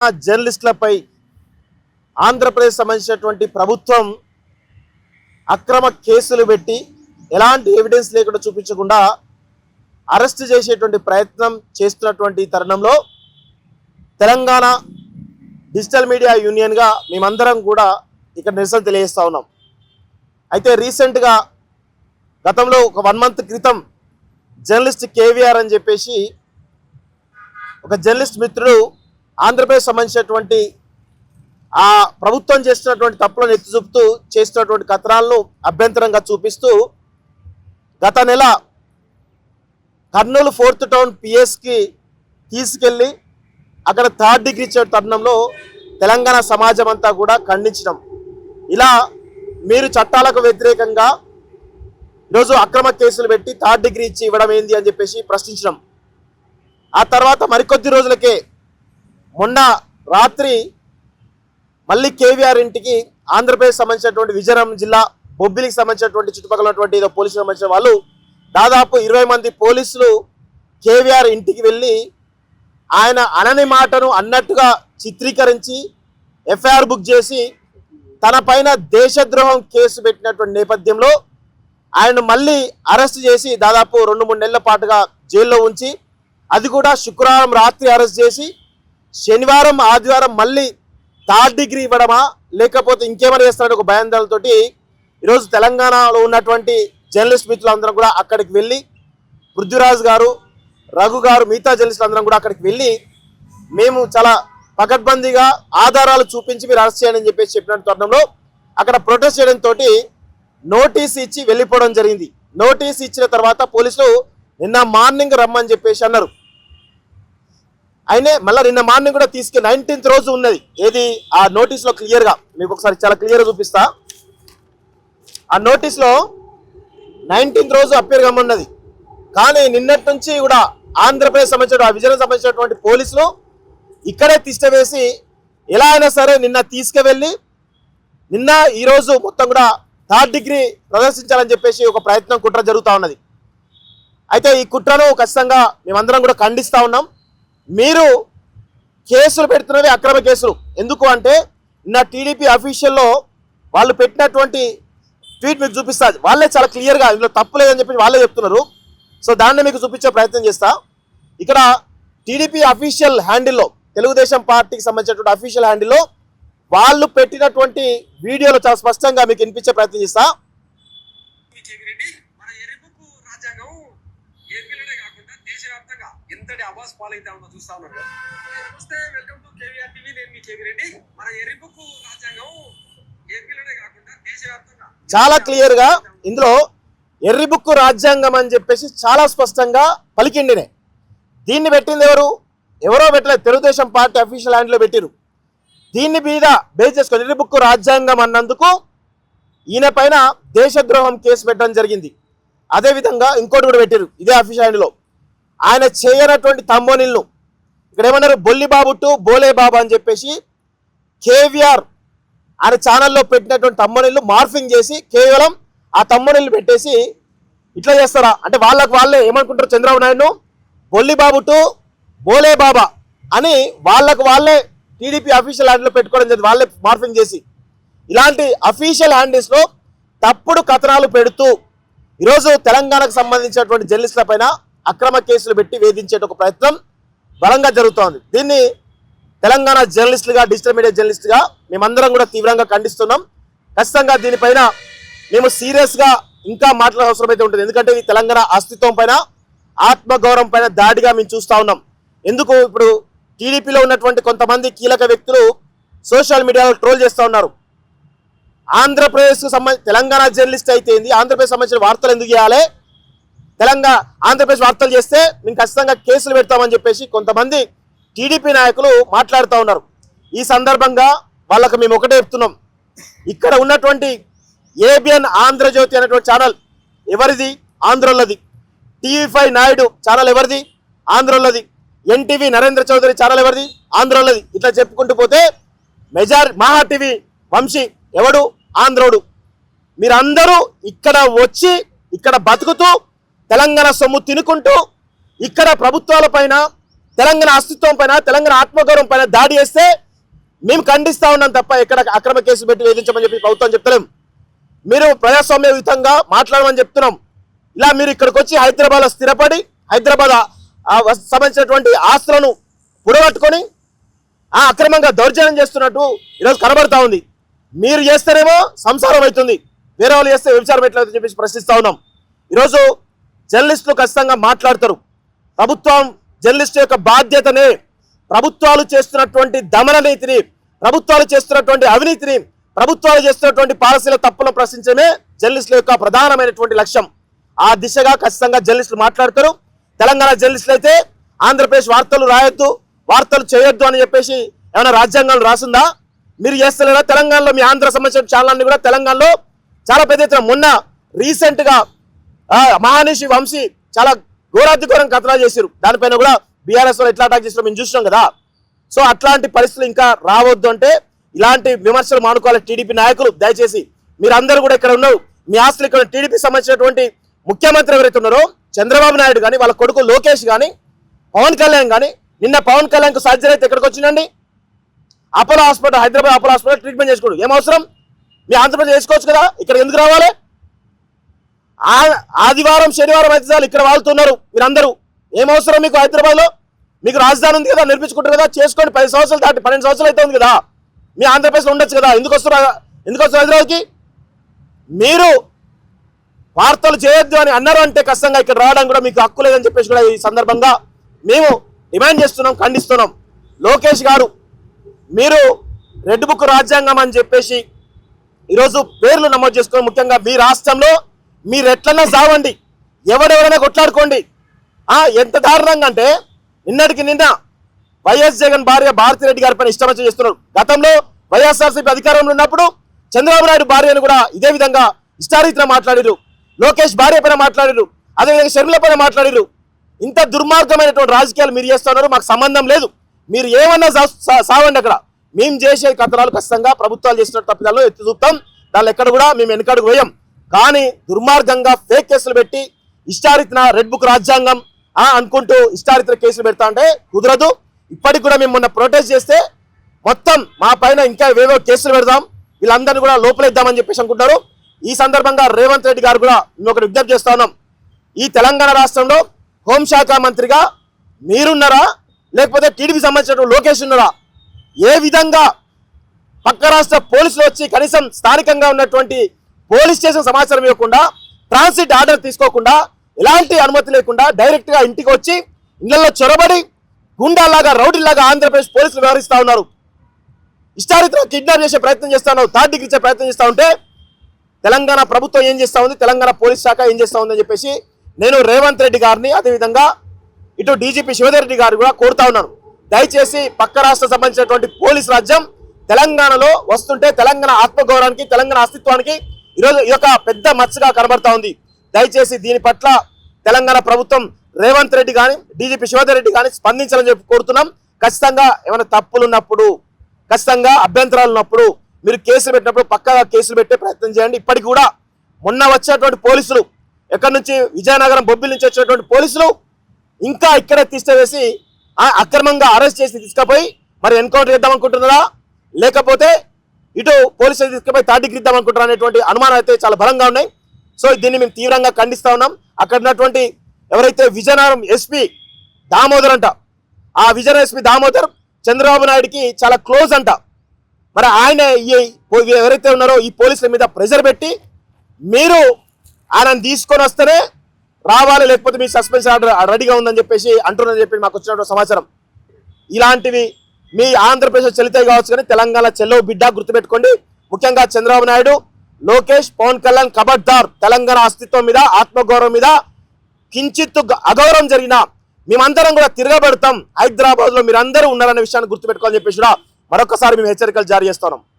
జర్నలిస్టులపై ఆంధ్రప్రదేశ్ సంబంధించినటువంటి ప్రభుత్వం అక్రమ కేసులు పెట్టి ఎలాంటి ఎవిడెన్స్ లేకుండా చూపించకుండా అరెస్ట్ చేసేటువంటి ప్రయత్నం చేస్తున్నటువంటి తరుణంలో తెలంగాణ డిజిటల్ మీడియా యూనియన్గా మేమందరం కూడా ఇక్కడ నిరసన తెలియజేస్తూ ఉన్నాం. అయితే రీసెంట్గా గతంలో ఒక 1 month క్రితం జర్నలిస్ట్ కేవీఆర్ అని చెప్పేసి ఒక జర్నలిస్ట్ మిత్రుడు ఆంధ్రప్రదేశ్ సంబంధించినటువంటి ఆ ప్రభుత్వం చేస్తున్నటువంటి తప్పులను ఎత్తి చూపుతూ చేస్తున్నటువంటి కథనాలను అభ్యంతరంగా చూపిస్తూ గత నెల కర్నూలు 4th టౌన్ పిఎస్కి తీసుకెళ్ళి అక్కడ 3rd డిగ్రీ ఇచ్చే తరుణంలో తెలంగాణ సమాజం అంతా కూడా ఖండించడం, ఇలా మీరు చట్టాలకు వ్యతిరేకంగా ఈరోజు అక్రమ కేసులు పెట్టి 3rd డిగ్రీ ఇచ్చి ఇవ్వడం ఏంది అని చెప్పేసి ప్రశ్నించడం. ఆ తర్వాత మరికొద్ది రోజులకే మొన్న రాత్రి మళ్ళీ కేవీఆర్ ఇంటికి ఆంధ్రప్రదేశ్ సంబంధించినటువంటి విజయనగరం జిల్లా బొబ్బిలికి సంబంధించినటువంటి చుట్టుపక్కల ఉన్నటువంటి ఏదో పోలీసులకు సంబంధించిన వాళ్ళు దాదాపు 20 మంది పోలీసులు కేవీఆర్ ఇంటికి వెళ్ళి ఆయన అనని మాటను అన్నట్టుగా చిత్రీకరించి ఎఫ్ఐఆర్ బుక్ చేసి తన పైన దేశద్రోహం కేసు పెట్టినటువంటి నేపథ్యంలో ఆయన మళ్ళీ అరెస్ట్ చేసి దాదాపు 2-3 నెలల పాటుగా జైల్లో ఉంచి, అది కూడా శుక్రవారం రాత్రి అరెస్ట్ చేసి శనివారం ఆదివారం మళ్ళీ 3rd డిగ్రీ ఇవ్వడమా లేకపోతే ఇంకేమైనా చేస్తారని ఒక భయాందోళనతోటి ఈరోజు తెలంగాణలో ఉన్నటువంటి జర్నలిస్ట్ మిత్రులందరం కూడా అక్కడికి వెళ్ళి, పృథ్వీరాజ్ గారు, రఘు గారు, మిగతా జర్నలిస్టులు అందరం కూడా అక్కడికి వెళ్ళి మేము చాలా పకడ్బందీగా ఆధారాలు చూపించి మీరు అరెస్ట్ చేయండి అని చెప్పేసి చెప్పిన తరుణంలో అక్కడ ప్రొటెస్ట్ చేయడంతో నోటీస్ ఇచ్చి వెళ్ళిపోవడం జరిగింది. నోటీస్ ఇచ్చిన తర్వాత పోలీసులు నిన్న మార్నింగ్ రమ్మని చెప్పేసి అన్నారు. అయినే మళ్ళీ నిన్న మార్నింగ్ కూడా తీసుకెళ్ళి 19th రోజు ఉన్నది ఏది ఆ నోటీస్లో క్లియర్గా మీకు ఒకసారి చాలా క్లియర్గా చూపిస్తా. ఆ నోటీస్లో 19th రోజు అప్పేర్ కమ్మన్నది. కానీ నిన్నటి నుంచి కూడా ఆంధ్రప్రదేశ్ సంబంధించిన విజయనగరం సంబంధించినటువంటి పోలీసులు ఇక్కడే తిష్టవేసి ఎలా అయినా సరే నిన్న తీసుకువెళ్ళి నిన్న ఈరోజు మొత్తం కూడా 3rd డిగ్రీ ప్రదర్శించాలని చెప్పేసి ఒక ప్రయత్నం కుట్ర జరుగుతూ ఉన్నది. అయితే ఈ కుట్రను ఖచ్చితంగా మేమందరం కూడా ఖండిస్తూ ఉన్నాం. మీరు కేసులు పెడుతున్నవి అక్రమ కేసులు. ఎందుకు అంటే నిన్న టీడీపీ అఫీషియల్లో వాళ్ళు పెట్టినటువంటి ట్వీట్ మీకు చూపిస్తారు. వాళ్ళే చాలా క్లియర్గా ఇందులో తప్పు లేదని చెప్పి వాళ్ళే చెప్తున్నారు. సో దాన్ని మీకు చూపించే ప్రయత్నం చేస్తా. ఇక్కడ టీడీపీ అఫీషియల్ హ్యాండిల్లో, తెలుగుదేశం పార్టీకి సంబంధించినటువంటి అఫీషియల్ హ్యాండిల్లో వాళ్ళు పెట్టినటువంటి వీడియోలో చాలా స్పష్టంగా మీకు వినిపించే ప్రయత్నం చేస్తా. ఎంతటి అవాస్ పాలైతే ఉందో చూస్తా ఉన్నారు. నమస్తే, వెల్కమ్ టు కేవీఆర్ టీవీ. నేను మీ కేవీ రెడ్డి. మన ఎర్రిబుక్కు రాజ్యాంగం ఏపీలోనే కాకుండా దేశవ్యాప్తంగా చాలా క్లియర్ గా ఇందులో ఎర్రిబుక్కు రాజ్యాంగం అని చెప్పేసి చాలా స్పష్టంగా పలికిండినే. దీన్ని పెట్టింది ఎవరో పెట్టలేదు, తెలుగుదేశం పార్టీ అఫీషియల్ హ్యాండ్లో పెట్టిరు. దీన్ని మీద బేస్ చేసుకొని ఎర్రిబుక్కు రాజ్యాంగం అన్నందుకు ఈయన పైన దేశద్రోహం కేసు పెట్టడం జరిగింది. అదేవిధంగా ఇంకోటి కూడా పెట్టిరు ఇదే అఫీషియల్ హ్యాండ్లో. ఆయన చేయనటువంటి తమ్మోనిల్ను ఇక్కడ ఏమన్నారు, బొల్లిబాబు టు బోలే బాబు అని చెప్పేసి కేవీఆర్ ఆయన ఛానల్లో పెట్టినటువంటి తమ్మోనిల్లు మార్ఫింగ్ చేసి కేవలం ఆ తమ్మోనిల్లు పెట్టేసి ఇట్లా చేస్తారా అంటే వాళ్ళే ఏమనుకుంటారు, చంద్రబాబు నాయుడును బొల్లిబాబు టు బోలే బాబా అని వాళ్ళే టీడీపీ అఫీషియల్ హ్యాండిల్లో పెట్టుకోవడం జరిగింది. వాళ్ళే మార్ఫింగ్ చేసి ఇలాంటి అఫీషియల్ హ్యాండిల్స్లో తప్పుడు కథనాలు పెడుతూ ఈరోజు తెలంగాణకు సంబంధించినటువంటి జర్నలిస్టుల పైన అక్రమ కేసులు పెట్టి వేధించే ఒక ప్రయత్నం బలంగా జరుగుతోంది. దీన్ని తెలంగాణ జర్నలిస్టులుగా, డిజిటల్ మీడియా జర్నలిస్టుగా మేమందరం కూడా తీవ్రంగా ఖండిస్తున్నాం. ఖచ్చితంగా దీనిపైన మేము సీరియస్గా ఇంకా మాట్లాడే అవసరం అయితే ఉంటుంది. ఎందుకంటే ఇది తెలంగాణ అస్తిత్వం పైన, ఆత్మగౌరవం పైన దాడిగా మేము చూస్తూ ఉన్నాం. ఎందుకు ఇప్పుడు టీడీపీలో ఉన్నటువంటి కొంతమంది కీలక వ్యక్తులు సోషల్ మీడియాలో ట్రోల్ చేస్తూ ఉన్నారు. ఆంధ్రప్రదేశ్కు సంబంధించి తెలంగాణ జర్నలిస్ట్ అయితే ఏంది, ఆంధ్రప్రదేశ్ సంబంధించిన వార్తలు ఎందుకు చేయాలి, ఆంధ్రప్రదేశ్ వార్తలు చేస్తే మేము ఖచ్చితంగా కేసులు పెడతామని చెప్పేసి కొంతమంది టీడీపీ నాయకులు మాట్లాడుతూ ఉన్నారు. ఈ సందర్భంగా వాళ్ళకు మేము ఒకటే చెప్తున్నాం, ఇక్కడ ఉన్నటువంటి ఏబిఎన్ ఆంధ్రజ్యోతి అనేటువంటి ఛానల్ ఎవరిది, ఆంధ్రోళ్ళది. టీవీ5 నాయుడు ఛానల్ ఎవరిది, ఆంధ్రోళ్ళది. ఎన్టీవీ నరేంద్ర చౌదరి ఛానల్ ఎవరిది, ఆంధ్రోళ్ళది. ఇట్లా చెప్పుకుంటూ పోతే మహా టీవీ వంశీ ఎవడు, ఆంధ్రోడు. మీరందరూ ఇక్కడ వచ్చి ఇక్కడ బతుకుతూ తెలంగాణ సొమ్ము తినుకుంటూ ఇక్కడ ప్రభుత్వాల పైన తెలంగాణ అస్తిత్వం పైన, తెలంగాణ ఆత్మగౌరవం పైన దాడి చేస్తే మేము ఖండిస్తా ఉన్నాం తప్ప ఎక్కడ అక్రమ కేసులు పెట్టి వేధించమని చెప్పి ప్రభుత్వం చెప్తలేం. మీరు ప్రజాస్వామ్యయుతంగా మాట్లాడమని చెప్తున్నాం. ఇలా మీరు ఇక్కడికి వచ్చి హైదరాబాద్లో స్థిరపడి హైదరాబాద్ సంబంధించినటువంటి ఆస్తులను పుడగట్టుకొని అక్రమంగా దౌర్జన్యం చేస్తున్నట్టు ఈరోజు కనబడతా ఉంది. మీరు చేస్తేనేమో సంసారం అవుతుంది, వేరే వాళ్ళు చేస్తే వ్యభిచారం ఎట్లయితే చెప్పేసి ప్రశ్నిస్తా ఉన్నాం. ఈరోజు జర్నలిస్టులు ఖచ్చితంగా మాట్లాడతారు. ప్రభుత్వం జర్నలిస్టు యొక్క బాధ్యతనే ప్రభుత్వాలు చేస్తున్నటువంటి దమన నీతిని, ప్రభుత్వాలు చేస్తున్నటువంటి అవినీతిని, ప్రభుత్వాలు చేస్తున్నటువంటి పాలసీల తప్పులను ప్రశ్నించడమే జర్నలిస్టుల యొక్క ప్రధానమైనటువంటి లక్ష్యం. ఆ దిశగా ఖచ్చితంగా జర్నలిస్టులు మాట్లాడతారు. తెలంగాణ జర్నలిస్టులు అయితే ఆంధ్రప్రదేశ్ వార్తలు రాయొద్దు, వార్తలు చేయొద్దు అని చెప్పేసి ఏమైనా రాజ్యాంగంలో రాసిందా? మీరు చేస్తలేరా? తెలంగాణలో మీ ఆంధ్ర సంబంధించిన ఛానల్ని కూడా తెలంగాణలో చాలా పెద్ద ఎత్తున మొన్న రీసెంట్గా మహానిషి వంశీ చాలా ఘోరాధిఘోరం కథనాలు చేశారు. దానిపైన కూడా బీఆర్ఎస్ వాళ్ళు ఎట్లా అటాక్ చేస్తారో మేము చూసినాం కదా. సో అట్లాంటి పరిస్థితులు ఇంకా రావద్దు అంటే ఇలాంటి విమర్శలు మానుకోవాలి టీడీపీ నాయకులు. దయచేసి మీరందరూ కూడా ఇక్కడ ఉన్నారు. మీ ఆస్తులు ఇక్కడ టీడీపీ సంబంధించినటువంటి ముఖ్యమంత్రి ఎవరైతే ఉన్నారో చంద్రబాబు నాయుడు కానీ, వాళ్ళ కొడుకు లోకేష్ కానీ, పవన్ కళ్యాణ్ కానీ, నిన్న పవన్ కళ్యాణ్కు సర్జరీ అయితే ఎక్కడికి వచ్చిందండి? Apollo hospital, Hyderabad Apollo hospital treatment చేసుకోడు. ఏం అవసరం? మీ ఆంధ్రప్రదేశ్ చేసుకోవచ్చు కదా, ఇక్కడ ఎందుకు రావాలి? ఆదివారం శనివారం అయితే చాలు ఇక్కడ వాళ్తున్నారు మీరందరూ. ఏం అవసరం మీకు హైదరాబాద్లో? మీకు రాజధాని ఉంది కదా, నిర్మించుకుంటారు కదా, చేసుకోండి. 10 సంవత్సరాలు దాటి 12 సంవత్సరాలు అయితే ఉంది కదా, మీ ఆంధ్రప్రదేశ్లో ఉండొచ్చు కదా. ఎందుకు వస్తారు హైదరాబాద్కి? మీరు వార్తలు చేయొద్దు అని అన్నారు అంటే ఖచ్చితంగా ఇక్కడ రావడం కూడా మీకు హక్కు లేదని చెప్పేసి కూడా ఈ సందర్భంగా మేము డిమాండ్ చేస్తున్నాం, ఖండిస్తున్నాం. లోకేష్ గారు, మీరు రెడ్ బుక్ రాజ్యాంగం అని చెప్పేసి ఈరోజు పేర్లు నమోదు చేసుకొని, ముఖ్యంగా మీ రాష్ట్రంలో మీరు ఎట్లన్నా సావండి, ఎవరెవరైనా కొట్లాడుకోండి. ఎంత దారుణంగా అంటే నిన్నటికి నిన్న వైఎస్ జగన్ భార్య భారతిరెడ్డి గారి పైన ఇష్టమచ్చ చేస్తున్నారు. గతంలో వైఎస్ఆర్సీపీ అధికారంలో ఉన్నప్పుడు చంద్రబాబు నాయుడు భార్యను కూడా ఇదే విధంగా ఇష్టారీతిలో మాట్లాడారు. లోకేష్ భార్య పైన మాట్లాడారు, అదేవిధంగా షర్మిల పైన మాట్లాడారు. ఇంత దుర్మార్గమైనటువంటి రాజకీయాలు మీరు చేస్తున్నారు, మాకు సంబంధం లేదు. మీరు ఏమన్నా సావండి. అక్కడ మేము చేసే కథనాలు ఖచ్చితంగా ప్రభుత్వాలు చేసిన తప్పిదాలను ఎత్తి చూపుతాం. దానిలో ఎక్కడ కూడా మేము వెనకడుగు వేయం. కానీ దుర్మార్గంగా ఫేక్ కేసులు పెట్టి ఇష్టారీతిన రెడ్ బుక్ రాజ్యాంగం అనుకుంటూ ఇష్టారీతిన కేసులు పెడతా అంటే కుదరదు. ఇప్పటికి కూడా మేము మొన్న ప్రొటెస్ట్ చేస్తే మొత్తం మా పైన ఇంకా ఏవేవో కేసులు పెడదాం, వీళ్ళందరినీ కూడా లోపలేద్దామని చెప్పేసి అనుకుంటారు. ఈ సందర్భంగా రేవంత్ రెడ్డి గారు కూడా మేము ఒకటి విజ్ఞప్తి చేస్తా ఉన్నాం. ఈ తెలంగాణ రాష్ట్రంలో హోంశాఖ మంత్రిగా మీరున్నారా, లేకపోతే టీడీపీ సంబంధించిన లోకేష్ ఉన్నారా? ఏ విధంగా పక్క రాష్ట్ర పోలీసులు వచ్చి కనీసం స్థానికంగా ఉన్నటువంటి పోలీస్ స్టేషన్ సమాచారం ఇవ్వకుండా, ట్రాన్సిట్ ఆర్డర్ తీసుకోకుండా, ఎలాంటి అనుమతి లేకుండా డైరెక్ట్గా ఇంటికి వచ్చి ఇళ్లలో చొరబడి గుండాలాగా రౌడీలాగా ఆంధ్రప్రదేశ్ పోలీసులు వ్యవహరిస్తూ ఉన్నారు. ఇష్టారీతిలో కిడ్నాప్ చేసే ప్రయత్నం చేస్తా ఉన్నారు, థర్డ్ డిగ్రీ ఇచ్చే ప్రయత్నం చేస్తూ ఉంటే తెలంగాణ ప్రభుత్వం ఏం చేస్తూ ఉంది, తెలంగాణ పోలీస్ శాఖ ఏం చేస్తూ ఉందని చెప్పేసి నేను రేవంత్ రెడ్డి గారిని, అదేవిధంగా ఇటు డీజీపీ శివధర్ రెడ్డి గారు కూడా కోరుతా ఉన్నాను. దయచేసి పక్క రాష్ట్ర సంబంధించినటువంటి పోలీస్ రాజ్యం తెలంగాణలో వస్తుంటే తెలంగాణ ఆత్మగౌరవానికి, తెలంగాణ అస్తిత్వానికి ఈరోజు ఈ యొక్క పెద్ద మచ్చగా కనబడతా ఉంది. దయచేసి దీని పట్ల తెలంగాణ ప్రభుత్వం రేవంత్ రెడ్డి కానీ, డీజీపీ శివధర్ రెడ్డి కానీ స్పందించాలని చెప్పి కోరుతున్నాం. ఖచ్చితంగా ఏమైనా తప్పులు ఉన్నప్పుడు, ఖచ్చితంగా అభ్యంతరాలు ఉన్నప్పుడు మీరు కేసులు పెట్టినప్పుడు పక్కగా కేసులు పెట్టే ప్రయత్నం చేయండి. ఇప్పటికి కూడా మొన్న వచ్చినటువంటి పోలీసులు, ఎక్కడి నుంచి విజయనగరం బొబ్బిలి నుంచి వచ్చినటువంటి పోలీసులు ఇంకా ఇక్కడే తీసివేసి అక్రమంగా అరెస్ట్ చేసి తీసుకుపోయి మరి ఎన్కౌంటర్ చేద్దాం అనుకుంటున్నారా, లేకపోతే ఇటు పోలీసులు తీసుకుపోయి థర్డ్ డిగ్రీ ఇద్దాం అనుకుంటారా అనేటువంటి అనుమానాలు అయితే చాలా బలంగా ఉన్నాయి. సో దీన్ని మేము తీవ్రంగా ఖండిస్తా ఉన్నాం. అక్కడ ఉన్నటువంటి ఎవరైతే విజయనగరం ఎస్పీ దామోదర్ అంట, ఆ విజయనగరం ఎస్పీ దామోదర్ చంద్రబాబు నాయుడికి చాలా క్లోజ్ అంట. మరి ఆయన ఎవరైతే ఉన్నారో ఈ పోలీసుల మీద ప్రెజర్ పెట్టి మీరు ఆయనను తీసుకొని వస్తేనే రావాలి, లేకపోతే మీ సస్పెన్స్ ఆర్డర్ రెడీగా ఉందని చెప్పేసి అంటున్నారని చెప్పి మాకు వచ్చినటువంటి సమాచారం. ఇలాంటివి మీ ఆంధ్రప్రదేశ్ చెల్లితే కావచ్చు, కానీ తెలంగాణ చెల్లవు బిడ్డ గుర్తుపెట్టుకోండి. ముఖ్యంగా చంద్రబాబు నాయుడు, లోకేష్, పవన్ కళ్యాణ్ ఖబర్దార్. తెలంగాణ అస్తిత్వం మీద, ఆత్మగౌరవం మీద కించిత్తు అగౌరవం జరిగినా మేమందరం కూడా తిరగబడతాం. హైదరాబాద్ లో మీరందరూ ఉన్నారనే విషయాన్ని గుర్తుపెట్టుకోవాలని చెప్పేసి కూడా మరొకసారి మేము హెచ్చరికలు జారీ చేస్తున్నాం.